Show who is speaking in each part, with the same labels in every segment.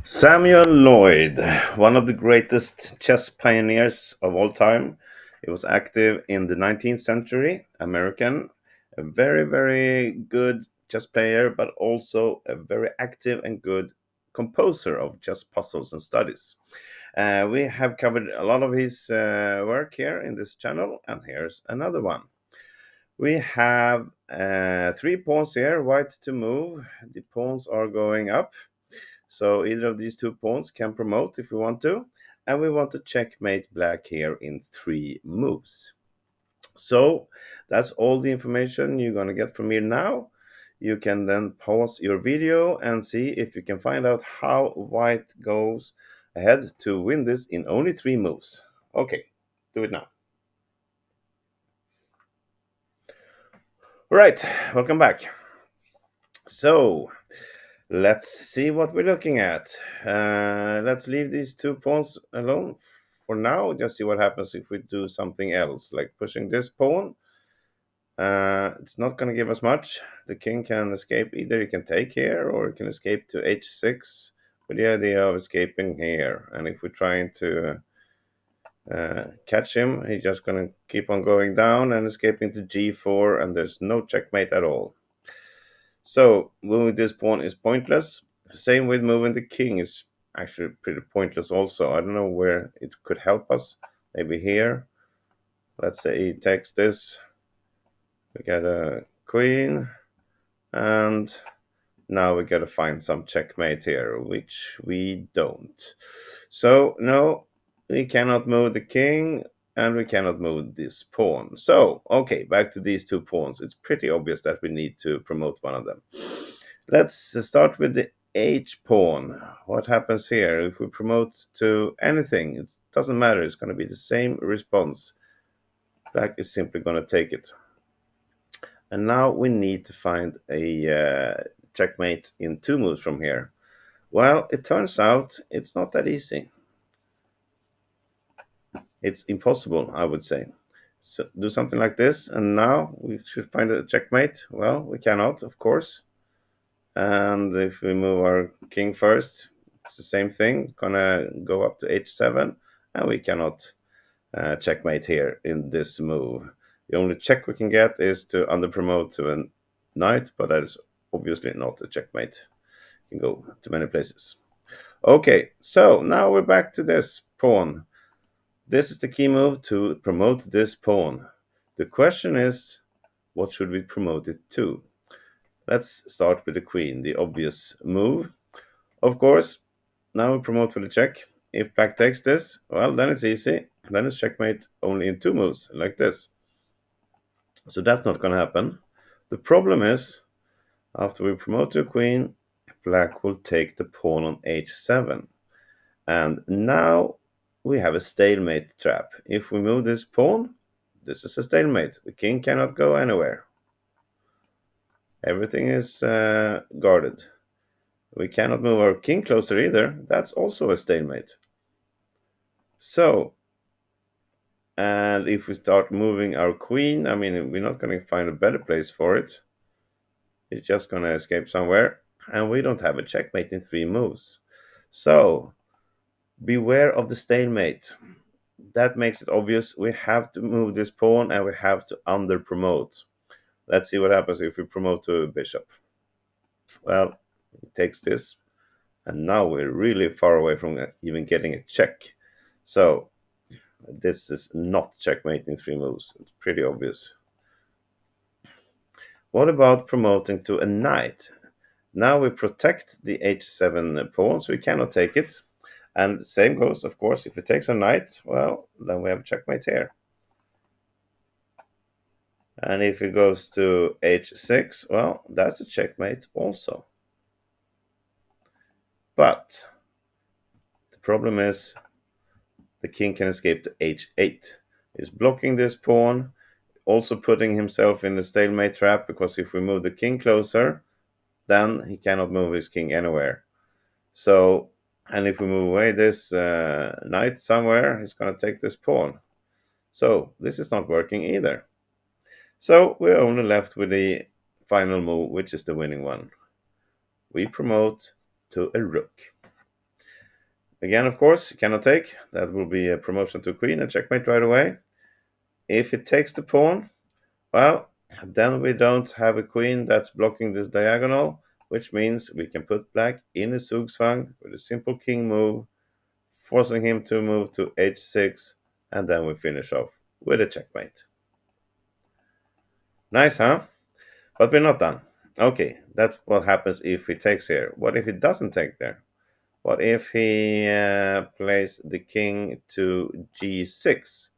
Speaker 1: Samuel Loyd, one of the greatest chess pioneers of all time. He was active in the 19th century, American, a very, very good chess player, but also a very active and good composer of chess puzzles and studies. We have covered a lot of his work here in this channel, and here's another one. We have three pawns here, white to move. The pawns are going up. So either of these two pawns can promote if we want to. And we want to checkmate black here in three moves. So that's all the information you're going to get from me now. You can then pause your video and see if you can find out how white goes ahead to win this in only three moves. Okay, do it now. All right, welcome back. So let's see what we're looking at. Let's leave these two pawns alone for now. Just see what happens if we do something else, like pushing this pawn. It's not going to give us much. The king can escape. Either he can take here or he can escape to h6 with the idea of escaping here. And if we're trying to catch him, he's just going to keep on going down and escaping to g4, and there's no checkmate at all. So moving this pawn is pointless. Same with moving the king is actually pretty pointless also. I don't know where it could help us. Maybe here. Let's say he takes this. We get a queen. And now we got to find some checkmate here, which we don't. So no, we cannot move the king. And we cannot move this pawn. So, okay, back to these two pawns. It's pretty obvious that we need to promote one of them. Let's start with the h pawn. What happens here? If we promote to anything, it doesn't matter. It's going to be the same response. Black is simply going to take it. And now we need to find a checkmate in two moves from here. Well, it turns out it's not that easy. It's impossible, I would say. So do something like this, and now we should find a checkmate. Well, we cannot, of course. And if we move our king first, it's the same thing. It's gonna go up to h7, and we cannot checkmate here in this move. The only check we can get is to underpromote to a knight, but that is obviously not a checkmate. You can go to many places. Okay, so now we're back to this pawn. This is the key move to promote this pawn. The question is, what should we promote it to? Let's start with the queen, the obvious move. Of course, now we promote with a check. If black takes this, well, then it's easy. Then it's checkmate only in two moves, like this. So that's not going to happen. The problem is, after we promote to a queen, black will take the pawn on h7. And now we have a stalemate trap. If we move this pawn, this is a stalemate. The king cannot go anywhere. Everything is guarded. We cannot move our king closer either. That's also a stalemate. So, and if we start moving our queen, I mean, we're not going to find a better place for it. It's just going to escape somewhere. And we don't have a checkmate in three moves. So, beware of the stalemate. That makes it obvious. We have to move this pawn and we have to under promote. Let's see what happens if we promote to a bishop. Well, he takes this, and now we're really far away from even getting a check. So this is not checkmate in three moves. It's pretty obvious. What about promoting to a knight? Now we protect the h7 pawn, so we cannot take it. And the same goes, of course, if it takes a knight, well, then we have checkmate here. And if it goes to h6, well, that's a checkmate also. But the problem is the king can escape to h8. He's blocking this pawn, also putting himself in the stalemate trap, because if we move the king closer, then he cannot move his king anywhere. So, and if we move away this knight somewhere, he's going to take this pawn. So this is not working either. So we're only left with the final move, which is the winning one. We promote to a rook. Again, of course, you cannot take. That will be a promotion to queen and checkmate right away. If it takes the pawn, well, then we don't have a queen that's blocking this diagonal, which means we can put black in a zugzwang with a simple king move, forcing him to move to h6, and then we finish off with a checkmate. Nice, huh? But we're not done. Okay, that's what happens if he takes here. What if he doesn't take there? What if he plays the king to g6?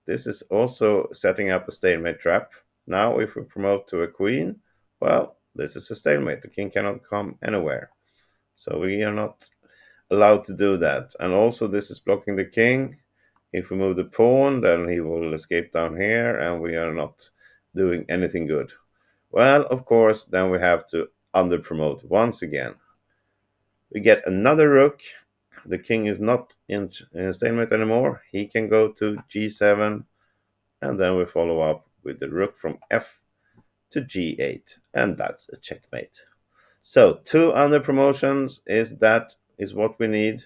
Speaker 1: This is also setting up a stalemate trap. Now, if we promote to a queen, well, this is a stalemate. The king cannot come anywhere. So we are not allowed to do that. And also, this is blocking the king. If we move the pawn, then he will escape down here, and we are not doing anything good. Well, of course, then we have to underpromote once again. We get another rook. The king is not in stalemate anymore. He can go to g7, and then we follow up with the rook from f to g8, and that's a checkmate. So 2 under promotions is what we need.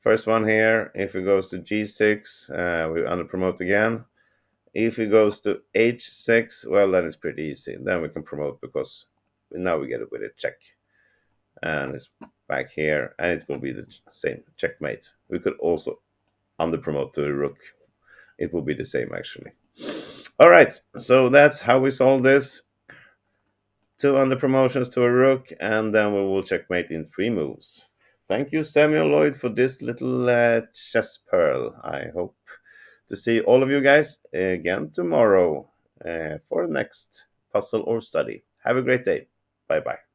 Speaker 1: First one here, if it goes to g6, we under promote again. If it goes to h6, well, then it's pretty easy. Then we can promote because now we get it with a check. And it's back here, and it will be the same checkmate. We could also under promote to a rook. It will be the same actually. All right, so that's how we solve this. 2 under promotions to a rook, and then we will checkmate in 3 moves. Thank you, Samuel Loyd, for this little chess pearl. I hope to see all of you guys again tomorrow for the next puzzle or study. Have a great day. Bye bye.